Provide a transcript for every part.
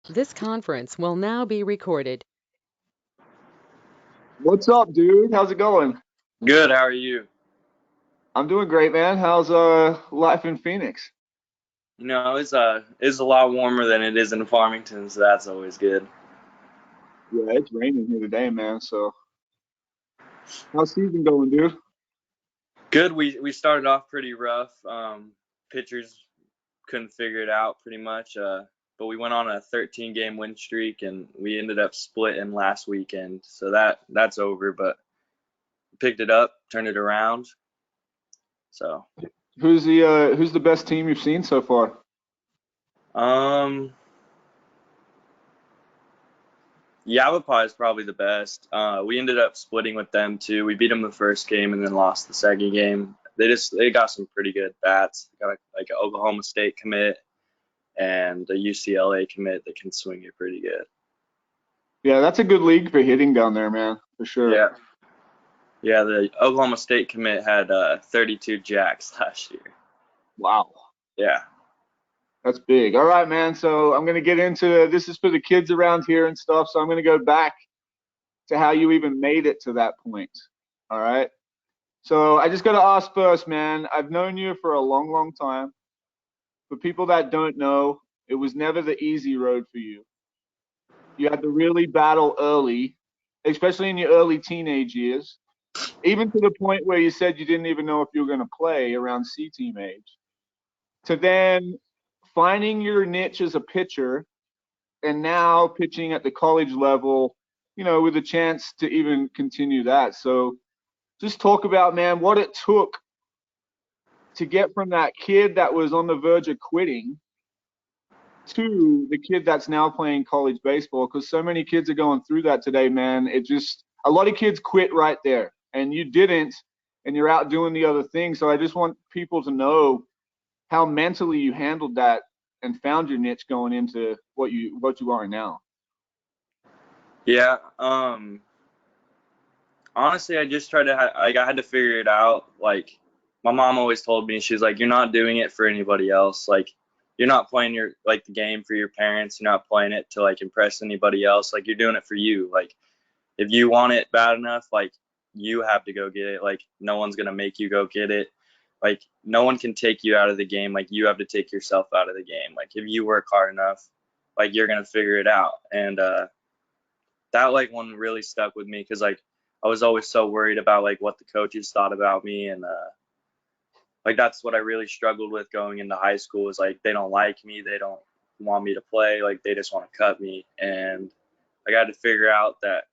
This conference will now be recorded. What's up, dude? How's it going? Good. How are you? I'm doing great, man. How's life in Phoenix? It's a lot warmer than it is in Farmington, so that's always good. Yeah, it's raining here today, man. So, how's season going, dude? Good. We started off pretty rough. Pitchers couldn't figure it out pretty much. But we went on a 13 game win streak, and we ended up splitting last weekend. So that's over. But picked it up, turned it around. So Who's the best team you've seen so far? um, Yavapai is probably the best. We ended up splitting with them too. We beat them the first game and then lost the second game. They got some pretty good bats. They got like an Oklahoma State commit and a UCLA commit that can swing it pretty good. Yeah, that's a good league for hitting down there, man, for sure. Yeah, yeah. The Oklahoma State commit had 32 jacks last year. Wow, Yeah, that's big. All right, man. So I'm gonna get into this is for the kids around here and stuff. So I'm gonna go back to how you even made it to that point. All right. So I just gotta ask first, man. I've known you for a long, long time. For people that don't know, it was never the easy road for you. You had to really battle early, especially in your early teenage years, even to the point where you said you didn't even know if you were going to play around C team age, to then finding your niche as a pitcher and now pitching at the college level, with a chance to even continue that. So just talk about, man, what it took to get from that kid that was on the verge of quitting to the kid that's now playing college baseball, because so many kids are going through that today, man. It just, a lot of kids quit right there, and you didn't, and you're out doing the other thing. So I just want people to know how mentally you handled that and found your niche going into what you are now. yeah. Honestly, I just tried to like I had to figure it out. Like my mom always told me, she's like, you're not doing it for anybody else. Like you're not playing your like the game for your parents. You're not playing it to like impress anybody else. Like you're doing it for you. Like if you want it bad enough, like you have to go get it. Like no one's gonna make you go get it. Like no one can take you out of the game. Like you have to take yourself out of the game. Like if you work hard enough, like you're gonna figure it out. And that like one really stuck with me because like I was always so worried about like what the coaches thought about me and like that's what I really struggled with going into high school is like they don't like me, they don't want me to play, like they just want to cut me and I got to figure out that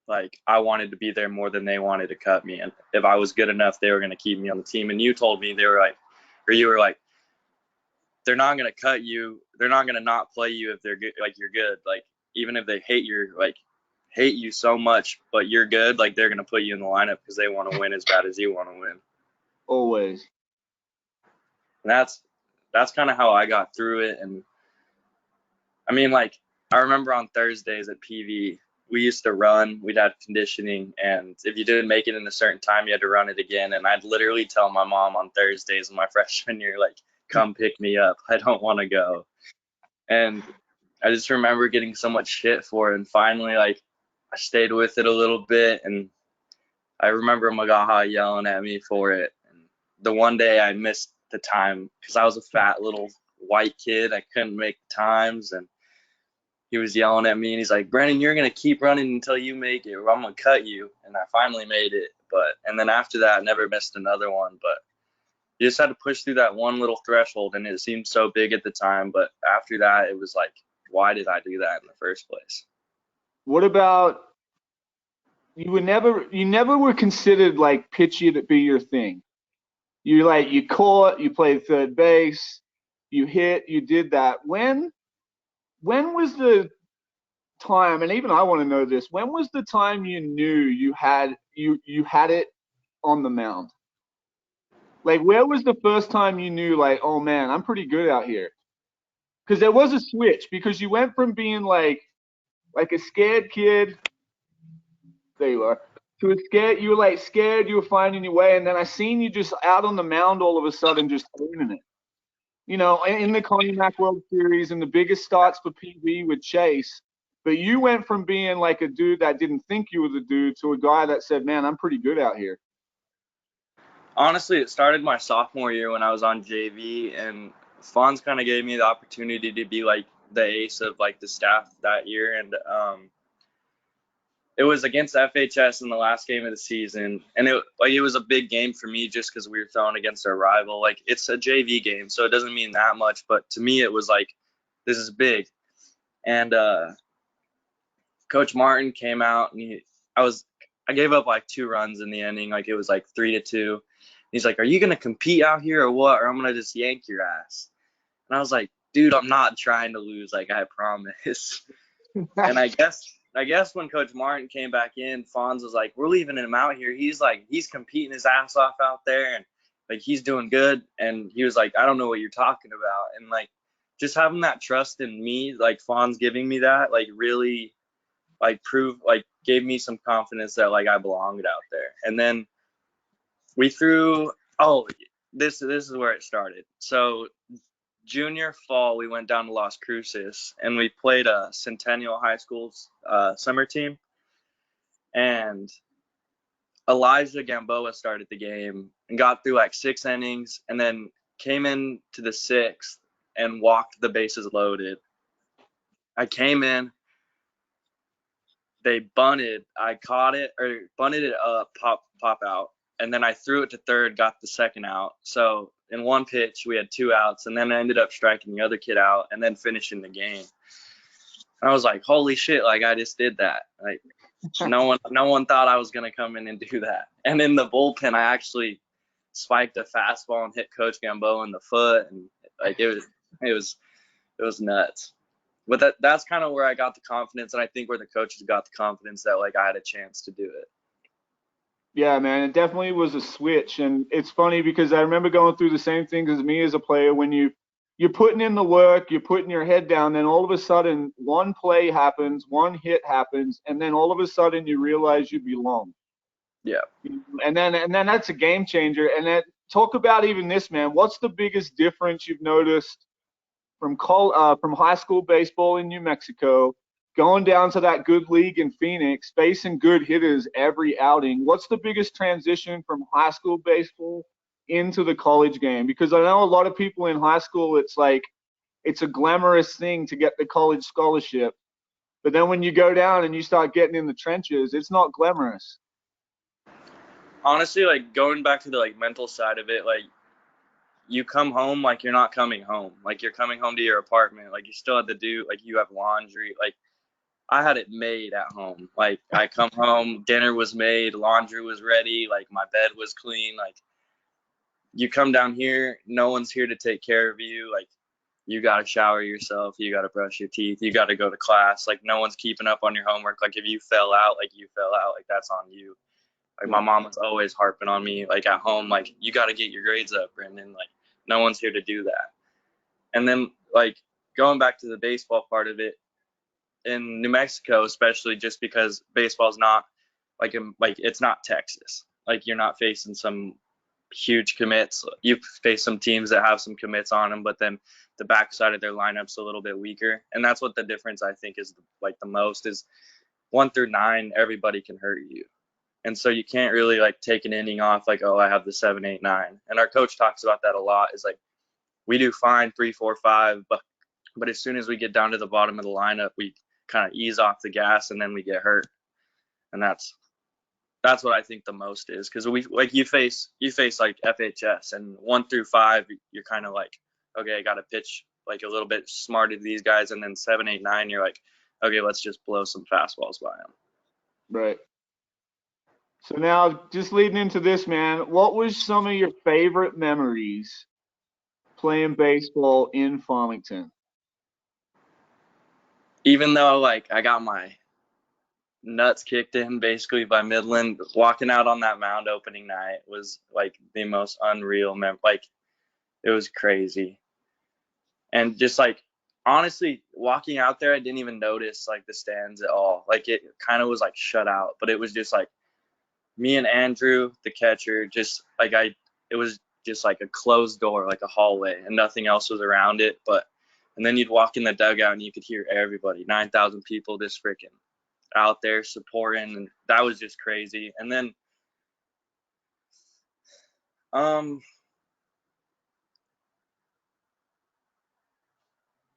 like I wanted to be there more than they wanted to cut me and if I was good enough they were going to keep me on the team and you told me they were like or you were like they're not going to cut you, they're not going to not play you if they're good like you're good like even if they hate you so much, but you're good, like they're gonna put you in the lineup because they want to win as bad as you want to win. Always. And that's kind of how I got through it. And I mean, like I remember on Thursdays at PV, we used to run. We'd have conditioning, and if you didn't make it in a certain time, you had to run it again. And I'd literally tell my mom on Thursdays in my freshman year, like, "Come pick me up. I don't want to go." And I just remember getting so much shit for it. And finally, like, I stayed with it a little bit, and I remember Magaha yelling at me for it. And the one day I missed the time because I was a fat little white kid. I couldn't make times. And he was yelling at me and he's like, Brennan, you're going to keep running until you make it or I'm going to cut you. And I finally made it. And then after that, I never missed another one. But you just had to push through that one little threshold. And it seemed so big at the time. But after that, it was like, why did I do that in the first place? What about you never were considered like pitchy to be your thing. You caught, you played third base, you hit, you did that. When was the time, and even I want to know this, when was the time you knew you had it on the mound? Like where was the first time you knew like, oh man, I'm pretty good out here? Because there was a switch because you went from being like a scared kid, there you are, to a scared, you were like scared, you were finding your way, and then I seen you just out on the mound all of a sudden just owning it. in the Connie Mack World Series and the biggest starts for PV with Chase. But you went from being like a dude that didn't think you were the dude to a guy that said, man, I'm pretty good out here. Honestly, it started my sophomore year when I was on JV, and Fonz kind of gave me the opportunity to be like the ace of like the staff that year, and it was against FHS in the last game of the season, and it was a big game for me just because we were throwing against our rival. Like, it's a JV game, so it doesn't mean that much, but to me it was like, this is big. And Coach Martin came out, and I gave up like 2 runs in the inning, like it was like 3-2. He's like, "Are you gonna compete out here or what? Or I'm gonna just yank your ass." And I was like, "Dude, I'm not trying to lose, like, I promise." And I guess when Coach Martin came back in, Fonz was like, "We're leaving him out here. He's competing his ass off out there, and like he's doing good." And he was like, "I don't know what you're talking about." And like, just having that trust in me, like Fonz giving me that, like really like gave me some confidence that like I belonged out there. And then we threw this is where it started. So junior fall, we went down to Las Cruces and we played a Centennial High School's summer team. And Elijah Gamboa started the game and got through like 6 innings, and then came in to the 6th and walked the bases loaded. I came in, they bunted, I caught it or bunted it up, pop out, and then I threw it to third, got the second out. So in one pitch we had 2 outs, and then I ended up striking the other kid out and then finishing the game. And I was like, holy shit, like I just did that. Like no one thought I was gonna come in and do that. And in the bullpen, I actually spiked a fastball and hit Coach Gamboa in the foot, and like it was nuts. But that's kind of where I got the confidence, and I think where the coaches got the confidence that like I had a chance to do it. Yeah, man, it definitely was a switch. And it's funny because I remember going through the same thing as me as a player. When you're putting in the work, you're putting your head down, then all of a sudden one play happens, one hit happens, and then all of a sudden you realize you belong. Yeah. And then that's a game changer. And then talk about even this, man. What's the biggest difference you've noticed from high school baseball in New Mexico, going down to that good league in Phoenix, facing good hitters every outing? What's the biggest transition from high school baseball into the college game? Because I know a lot of people in high school, it's like it's a glamorous thing to get the college scholarship, but then when you go down and you start getting in the trenches, it's not glamorous. Honestly, like going back to the like mental side of it, like you come home like you're not coming home. Like you're coming home to your apartment. Like you still have to do, like you have laundry. Like I had it made at home. Like I come home, dinner was made, laundry was ready, like my bed was clean. Like you come down here, no one's here to take care of you. Like you got to shower yourself, you got to brush your teeth, you got to go to class. Like no one's keeping up on your homework. Like if you fell out, like you fell out, like that's on you. Like my mom was always harping on me, like at home, like you got to get your grades up, Brendan. Like no one's here to do that. And then like going back to the baseball part of it, in New Mexico, especially just because baseball's not like it's not Texas. Like you're not facing some huge commits. You face some teams that have some commits on them, but then the backside of their lineup's a little bit weaker, and that's what the difference I think is like the most is 1 through 9. Everybody can hurt you. And so you can't really like take an inning off like, oh, I have the 7, 8, 9. And our coach talks about that a lot. Is like we do fine 3, 4, 5, but as soon as we get down to the bottom of the lineup, we kind of ease off the gas and then we get hurt. And that's what I think the most is, because we like you face like FHS and 1 through 5, you're kind of like, okay, I got to pitch like a little bit smarter to these guys, and then 7, 8, 9, you're like, okay, let's just blow some fastballs by them. Right. So now, just leading into this, man, what was some of your favorite memories playing baseball in Farmington? Even though like I got my nuts kicked in basically by Midland, walking out on that mound opening night was like the most unreal like it was crazy. And just like honestly walking out there, I didn't even notice like the stands at all. Like it kind of was like shut out, but it was just like me and Andrew, the catcher, just like it was just like a closed door, like a hallway, and nothing else was around it. And then you'd walk in the dugout and you could hear everybody, 9,000 people just freaking out there supporting, and that was just crazy. And then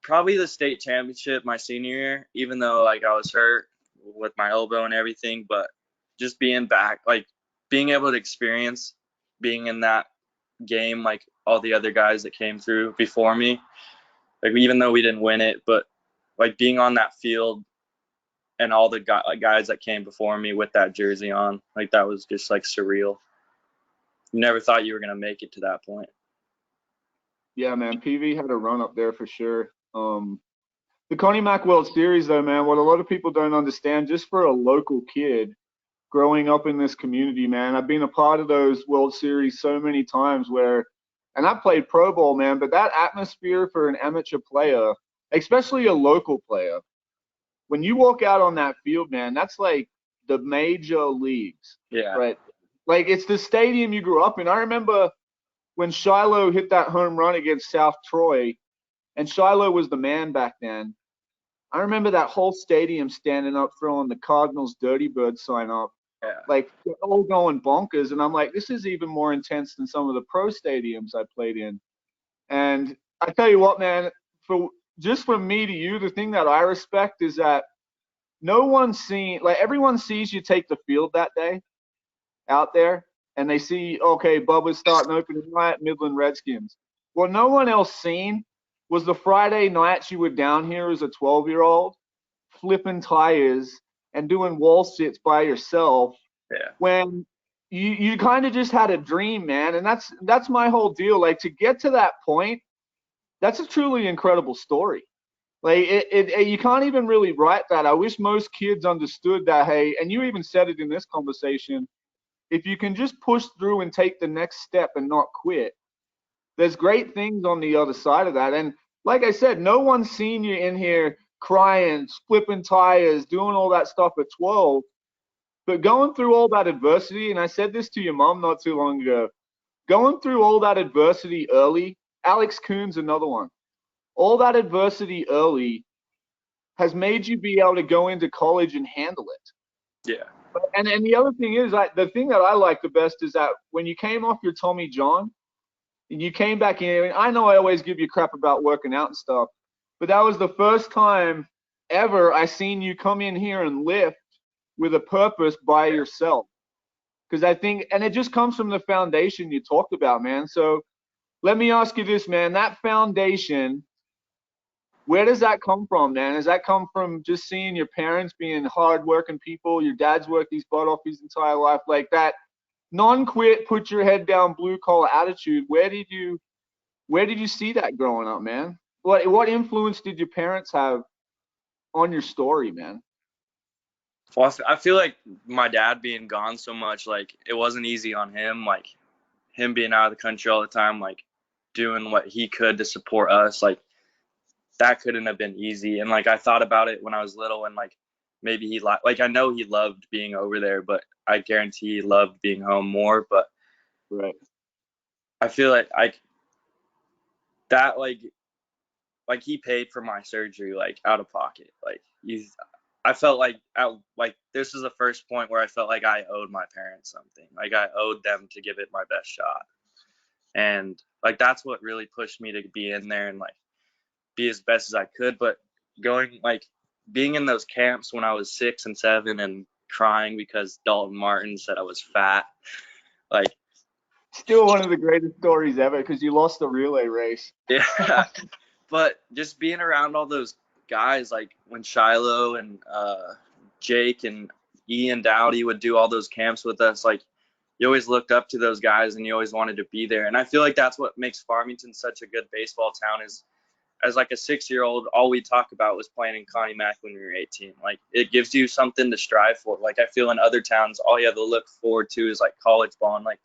probably the state championship my senior year, even though like I was hurt with my elbow and everything, but just being back, like being able to experience being in that game, like all the other guys that came through before me, like even though we didn't win it, but like being on that field and all the guys that came before me with that jersey on, like that was just like surreal. You never thought you were gonna make it to that point. Yeah, man, PV had a run up there for sure. The Connie Mack World Series, though, man, what a lot of people don't understand, just for a local kid growing up in this community, man, I've been a part of those World Series so many times and I played pro ball, man, but that atmosphere for an amateur player, especially a local player, when you walk out on that field, man, that's like the major leagues, Yeah. right? Like it's the stadium you grew up in. I remember when Shiloh hit that home run against South Troy, and Shiloh was the man back then. I remember that whole stadium standing up, throwing the Cardinals Dirty Bird sign up, Yeah. like all going bonkers. And I'm like, this is even more intense than some of the pro stadiums I played in. And I tell you what, man, from me to you, the thing that I respect is that everyone sees you take the field that day out there, and they see, okay, Bubba's starting opening night, Midland Redskins. What no one else seen was the Friday nights you were down here as a 12-year-old, flipping tires and doing wall sits by yourself. Yeah. When you kind of just had a dream, man. And that's my whole deal. Like, to get to that point, that's a truly incredible story. Like you can't even really write that. I wish most kids understood that. Hey, and you even said it in this conversation, if you can just push through and take the next step and not quit, there's great things on the other side of that. And like I said, no one's seen you in here crying, flipping tires, doing all that stuff at 12. But going through all that adversity, and I said this to your mom not too long ago, going through all that adversity early, Alex Coon's another one. All that adversity early has made you be able to go into college and handle it. Yeah. And the other thing is, the thing that I like the best is that when you came off your Tommy John, and you came back in, and I know I always give you crap about working out and stuff, but that was the first time ever I seen you come in here and lift with a purpose by yourself. Because I think, and it just comes from the foundation you talked about, man. So let me ask you this, man. That foundation, where does that come from, man? Does that come from just seeing your parents being hardworking people? Your dad's worked his butt off his entire life, like that non-quit, put your head down, blue collar attitude. Where did you see that growing up, man? What influence did your parents have on your story, man? Well, I feel like my dad being gone so much, like it wasn't easy on him, like him being out of the country all the time, like doing what he could to support us, like that couldn't have been easy. And like I thought about it when I was little, and like maybe like I know he loved being over there, but I guarantee he loved being home more. But Right. I feel like that like he paid for my surgery like out of pocket. Like I felt like this is the first point where I felt like I owed my parents something. Like I owed them to give it my best shot. And like that's what really pushed me to be in there and like be as best as I could. But being in those camps when I was 6 and 7 and crying because Dalton Martin said I was fat, like Still one of the greatest stories ever, because you lost the relay race. yeah. But just being around all those guys, like when Shiloh and Jake and Ian Dowdy would do all those camps with us, like you always looked up to those guys and you always wanted to be there. And I feel like that's what makes Farmington such a good baseball town is as like a 6-year-old, all we talk about was playing in Connie Mack when we were 18. Like it gives you something to strive for. Like I feel in other towns, all you have to look forward to is like college ball. And like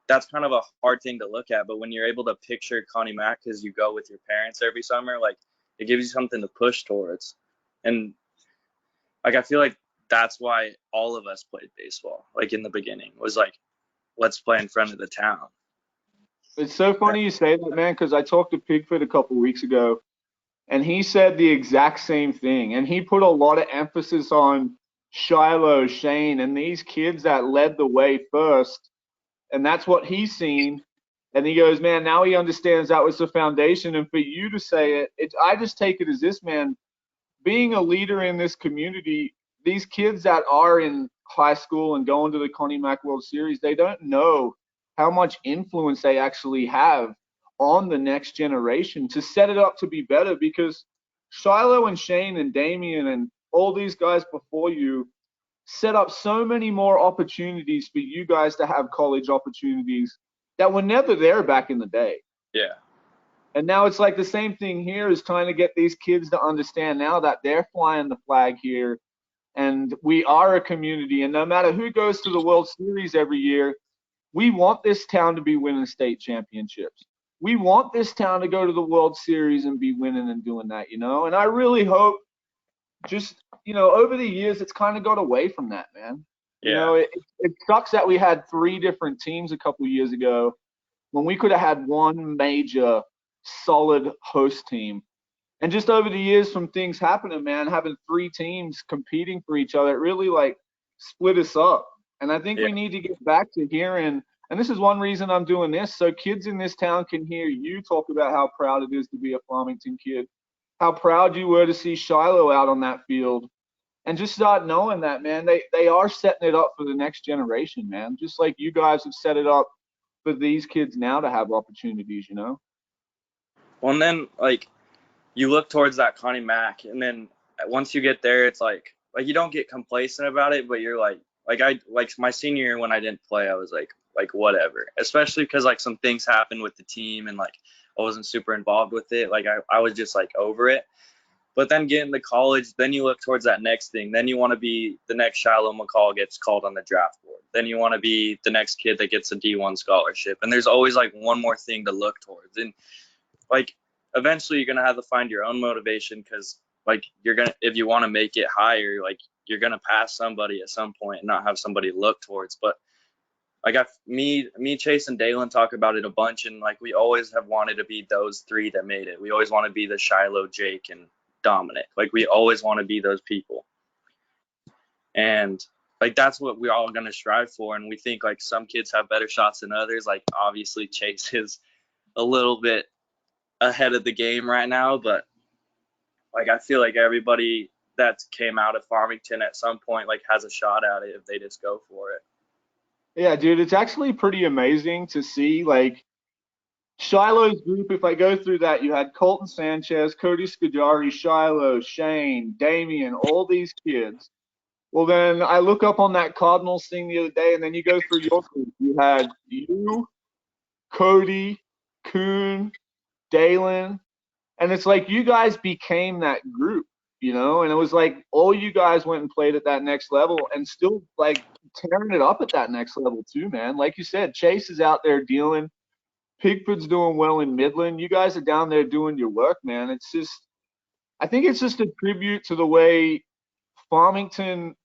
that's kind of a hard thing to look at. But when you're able to picture Connie Mack because you go with your parents every summer, like it gives you something to push towards. And like I feel like that's why all of us played baseball. Like in the beginning was like, let's play in front of the town. It's so funny you say that, man, because I talked to Pigford a couple weeks ago, and he said the exact same thing. And he put a lot of emphasis on Shiloh, Shane, and these kids that led the way first. And that's what he's seen. And he goes, man, now he understands that was the foundation. And for you to say it, I just take it as this, man, being a leader in this community, these kids that are in high school and going to the Connie Mack World Series, they don't know how much influence they actually have on the next generation to set it up to be better, because Shiloh and Shane and Damian and all these guys before you set up so many more opportunities for you guys to have college opportunities that were never there back in the day. Yeah. And now it's like the same thing here, is trying to get these kids to understand now that they're flying the flag here and we are a community. And no matter who goes to the World Series every year, we want this town to be winning state championships. We want this town to go to the World Series and be winning and doing that, you know? And I really hope just, you know, over the years, it's kind of got away from that, man. You Yeah. know, it sucks that we had 3 different teams a couple years ago when we could have had one major solid host team. And just over the years from things happening, man, having 3 teams competing for each other, it really like split us up. And I think Yeah. we need to get back to hearing, and this is one reason I'm doing this, so kids in this town can hear you talk about how proud it is to be a Farmington kid, how proud you were to see Shiloh out on that field, and just start knowing that, man, they are setting it up for the next generation, man, just like you guys have set it up for these kids now to have opportunities, you know? Well, and then like you look towards that Connie Mack, and then once you get there, it's like you don't get complacent about it, but you're like I like my senior year when I didn't play, I was like whatever, especially because like some things happened with the team and like I wasn't super involved with it. Like I was just like over it. But then getting to college, then you look towards that next thing. Then you want to be the next Shiloh McCall gets called on the draft board. Then you want to be the next kid that gets a D1 scholarship. And there's always like one more thing to look towards. And like eventually you're gonna have to find your own motivation, because like you're gonna, if you want to make it higher, like you're gonna pass somebody at some point and not have somebody to look towards. But like me, Chase and Dalen talk about it a bunch, and like we always have wanted to be those 3 that made it. We always want to be the Shiloh, Jake, and Dominic. Like we always want to be those people, and like that's what we're all gonna strive for. And we think like some kids have better shots than others. Like obviously Chase is a little bit ahead of the game right now, but like I feel like everybody that came out of Farmington at some point like has a shot at it if they just go for it. Yeah, dude, it's actually pretty amazing to see like Shiloh's group. If I go through that, you had Colton Sanchez, Cody Scudari, Shiloh, Shane, Damian, all these kids. Well, then I look up on that Cardinals thing the other day, and then you go through your group. You had you, Cody, Kuhn, Dalen, and it's like you guys became that group, you know? And it was like all you guys went and played at that next level and still like tearing it up at that next level too, man. Like you said, Chase is out there dealing. Pigford's doing well in Midland. You guys are down there doing your work, man. It's just, I think it's just a tribute to the way Farmington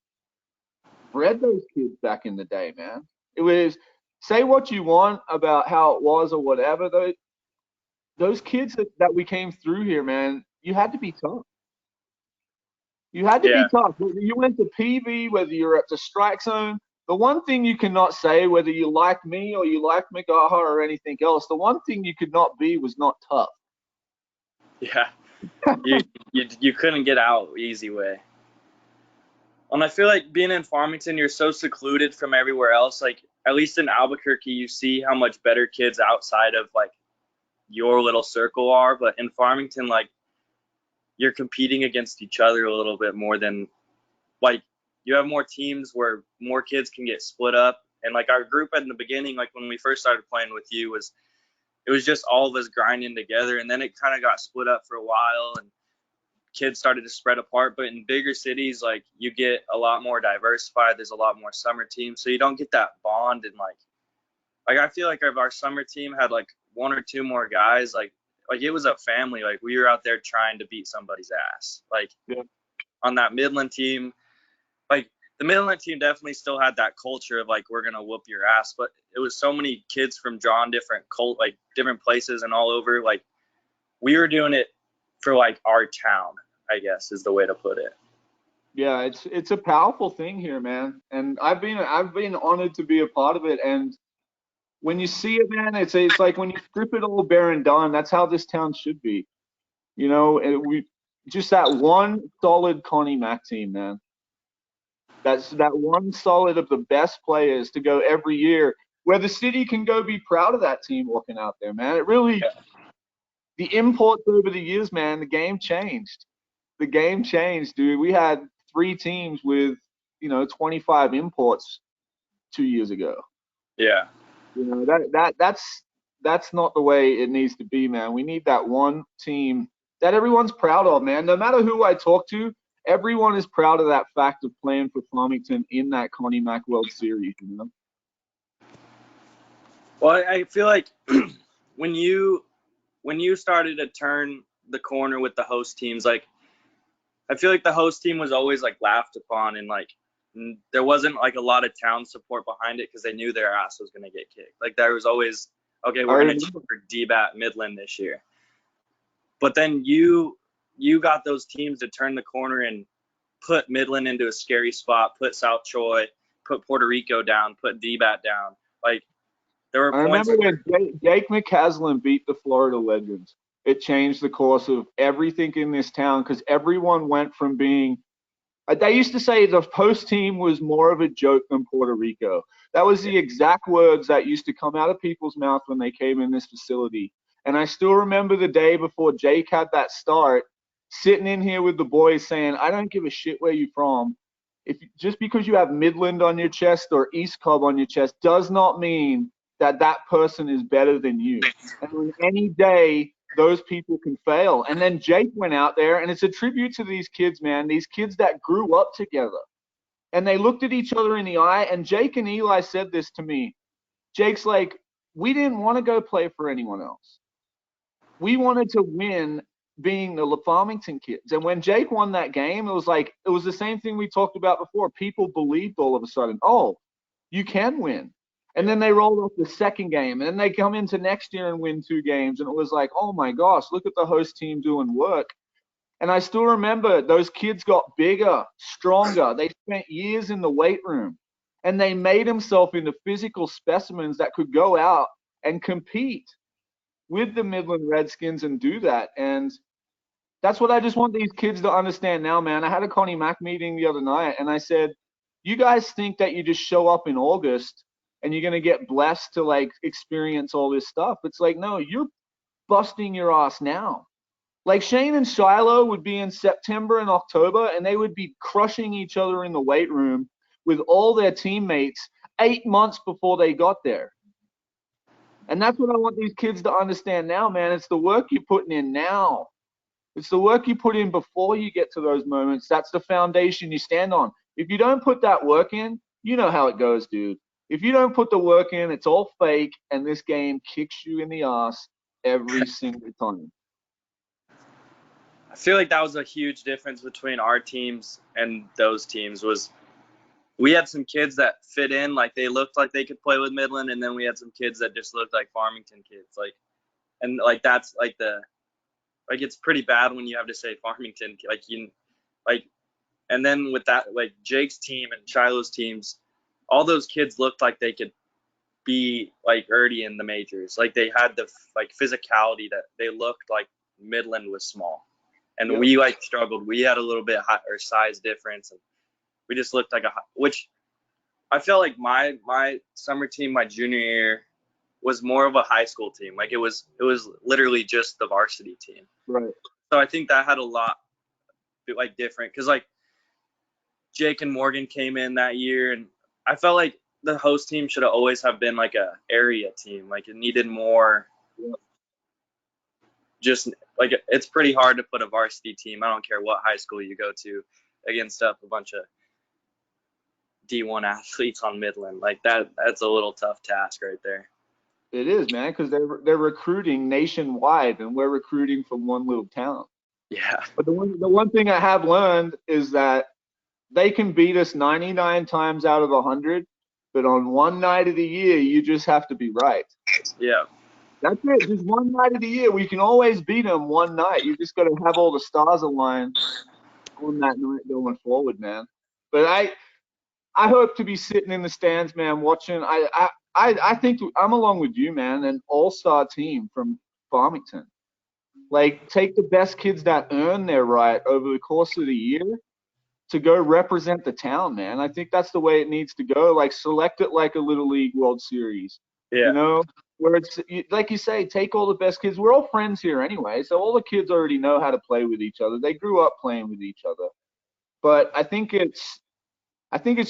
bred those kids back in the day, man. It was, say what you want about how it was or whatever, those kids that we came through here, man, you had to be tough. You had to be Yeah. tough. Whether you went to PV, whether you're at the strike zone, the one thing you cannot say, whether you like me or you like McGaha or anything else, the one thing you could not be was not tough. Yeah. You couldn't get out easy way. And I feel like being in Farmington, you're so secluded from everywhere else. Like at least in Albuquerque, you see how much better kids outside of like your little circle are. But in Farmington, like you're competing against each other a little bit more than like you have more teams where more kids can get split up. And like our group in the beginning, like when we first started playing with you, it was just all of us grinding together, and then it kind of got split up for a while and kids started to spread apart. But in bigger cities, like you get a lot more diversified. There's a lot more summer teams, so you don't get that bond. And like I feel like if our summer team had like 1 or 2 more guys, like it was a family. Like we were out there trying to beat somebody's ass. Like Yeah. on that Midland team, like the Midland team definitely still had that culture of like, we're gonna whoop your ass, but it was so many kids from drawn different different places and all over. Like, we were doing it for like our town, I guess is the way to put it. Yeah, it's a powerful thing here, man. And I've been honored to be a part of it. And when you see it, man, it's like when you strip it all bare and done, that's how this town should be. You know, and we just that one solid Connie Mack team, man. That's that one solid of the best players to go every year, where the city can go be proud of that team walking out there, man. It really, the imports over the years, man, the game changed. The game changed, dude. We had 3 teams with, 25 imports 2 years ago. Yeah. You know, that's not the way it needs to be, man. We need that one team that everyone's proud of, man. No matter who I talk to, everyone is proud of that fact of playing for Farmington in that Connie Mack World Series, you know? Well, I feel like when you started to turn the corner with the host teams, like, I feel like the host team was always like laughed upon, and like there wasn't like a lot of town support behind it because they knew their ass was going to get kicked. Like, there was always, okay, we're going to cheer for DBAT Midland this year. But then you got those teams to turn the corner and put Midland into a scary spot, put South Troy, put Puerto Rico down, put DBAT down. Like, there were points. I remember when Jake McCaslin beat the Florida Legends. It changed the course of everything in this town because everyone went from being they used to say the post team was more of a joke than Puerto Rico. That was the exact words that used to come out of people's mouth when they came in this facility. And I still remember the day before Jake had that start, sitting in here with the boys saying, I don't give a shit where you're from. Just because you have Midland on your chest or East Cobb on your chest does not mean that that person is better than you. And on any day, those people can fail. And then Jake went out there, and it's a tribute to these kids, man, these kids that grew up together. And they looked at each other in the eye, and Jake and Eli said this to me. Jake's like, we didn't want to go play for anyone else. We wanted to win being the Farmington kids. And when Jake won that game, it was the same thing we talked about before. People believed all of a sudden, oh, you can win. And then they rolled off the second game, and then they come into next year and win 2 games. And it was like, oh my gosh, look at the host team doing work. And I still remember those kids got bigger, stronger. They spent years in the weight room, and they made themselves into physical specimens that could go out and compete with the Midland Redskins and do that. And that's what I just want these kids to understand now, man. I had a Connie Mack meeting the other night, and I said, you guys think that you just show up in August and you're going to get blessed to like experience all this stuff. It's like, no, you're busting your ass now. Like Shane and Shiloh would be in September and October, and they would be crushing each other in the weight room with all their teammates 8 months before they got there. And that's what I want these kids to understand now, man. It's the work you're putting in now. It's the work you put in before you get to those moments. That's the foundation you stand on. If you don't put that work in, you know how it goes, dude. If you don't put the work in, it's all fake, and this game kicks you in the ass every single time. I feel like that was a huge difference between our teams and those teams. Was we had some kids that fit in, like they looked like they could play with Midland, and then we had some kids that just looked like Farmington kids. Like, and like that's like it's pretty bad when you have to say Farmington, and then with that, like Jake's team and Shiloh's teams, all those kids looked like they could be like already in the majors. Like they had the like physicality that they looked like Midland was small, and we like struggled. We had a little bit higher size difference, and we just looked like which I felt like my summer team, my junior year, was more of a high school team. Like it was literally just the varsity team. Right. So I think that had a lot like different, because like Jake and Morgan came in that year, and I felt like the host team should have always have been like a area team. Like it needed more. Just like it's pretty hard to put a varsity team, I don't care what high school you go to, against a bunch of D1 athletes on Midland. Like that's a little tough task right there. It is, man, because they're recruiting nationwide, and we're recruiting from one little town. Yeah. But the one thing I have learned is that they can beat us 99 times out of 100, but on one night of the year, you just have to be right. Yeah. That's it. Just one night of the year. We can always beat them one night. You just got to have all the stars aligned on that night going forward, man. But I hope to be sitting in the stands, man, watching. I think I'm along with you, man, an all-star team from Farmington. Like, take the best kids that earn their right over the course of the year to go represent the town, man. I think that's the way it needs to go. Like, select it like a Little League World Series, Yeah. where it's like you say, take all the best kids. We're all friends here anyway, so all the kids already know how to play with each other. They grew up playing with each other. But I think it's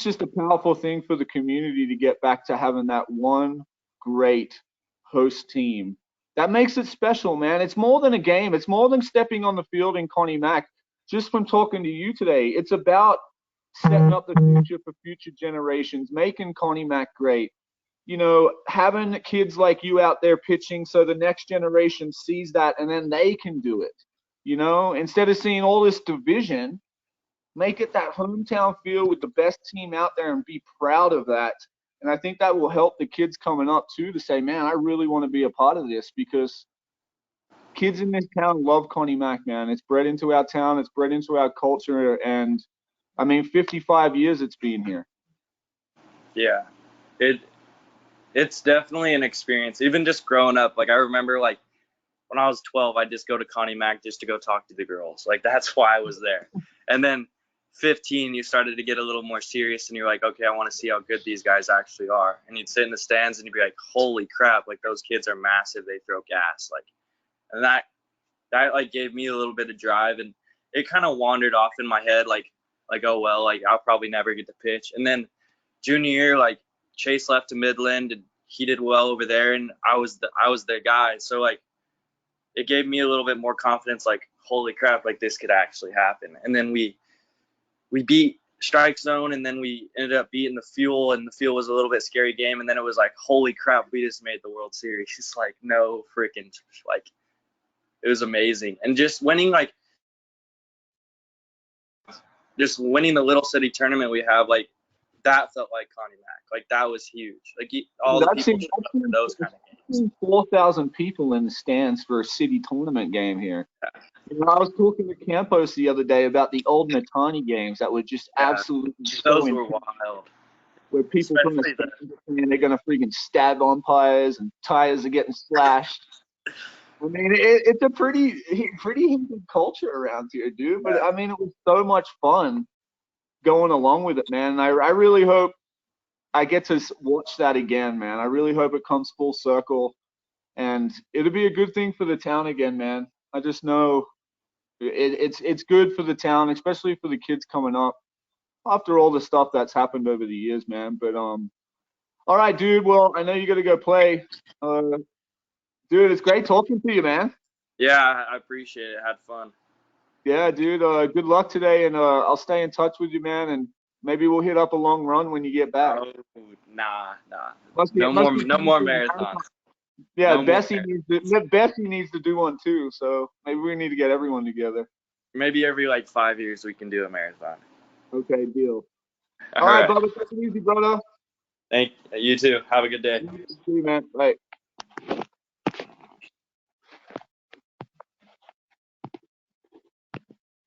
just a powerful thing for the community to get back to having that one great host team. That makes it special, man. It's more than a game. It's more than stepping on the field in Connie Mack. Just from talking to you today, it's about setting up the future for future generations, making Connie Mack great. Having kids like you out there pitching so the next generation sees that and then they can do it. Instead of seeing all this division, make it that hometown feel with the best team out there and be proud of that. And I think that will help the kids coming up too to say, man, I really want to be a part of this, because kids in this town love Connie Mack, man. It's bred into our town. It's bred into our culture. And I mean, 55 years it's been here. Yeah. It's definitely an experience. Even just growing up, like I remember like when I was 12, I'd just go to Connie Mack just to go talk to the girls. Like that's why I was there. And then 15, you started to get a little more serious and you're like, okay, I want to see how good these guys actually are. And you'd sit in the stands and you'd be like, holy crap, like those kids are massive. They throw gas. Like, and that like gave me a little bit of drive, and it kind of wandered off in my head. Like, oh, well, like I'll probably never get to pitch. And then junior year, like Chase left to Midland and he did well over there. And I was the guy. So like, it gave me a little bit more confidence, like, holy crap, like this could actually happen. And then we beat Strike Zone, and then we ended up beating the Fuel, and the Fuel was a little bit scary game. And then it was like, holy crap, we just made the World Series. It's like, no freaking, like, it was amazing. And just winning, like, just winning the Little City tournament we have, like, that felt like Connie Mack. Like, that was huge. Like, all the people showed up for those kind of games. 4,000 people in the stands for a city tournament game here. I was talking to Campos the other day about the old Natani games that were just absolutely those were wild. Where people from the stands and they're gonna freaking stab umpires and tires are getting slashed. I mean, it's a pretty heated culture around here, dude. But I mean, it was so much fun going along with it, man. And I really hope I get to watch that again, man. I really hope it comes full circle, and it'll be a good thing for the town again, man. I just know it's good for the town, especially for the kids coming up after all the stuff that's happened over the years, man. But all right, dude. Well, I know you got to go play. Dude, it's great talking to you, man. Yeah, I appreciate it. I had fun. Yeah, dude. Good luck today, and I'll stay in touch with you, man. And maybe we'll hit up a long run when you get back. Oh, nah. No more marathons. Yeah, no Bessie needs to do one too. So maybe we need to get everyone together. Maybe every like 5 years we can do a marathon. Okay, deal. All right, Bubba, take it easy, brother. Thank you too. Have a good day. See you, man. Bye.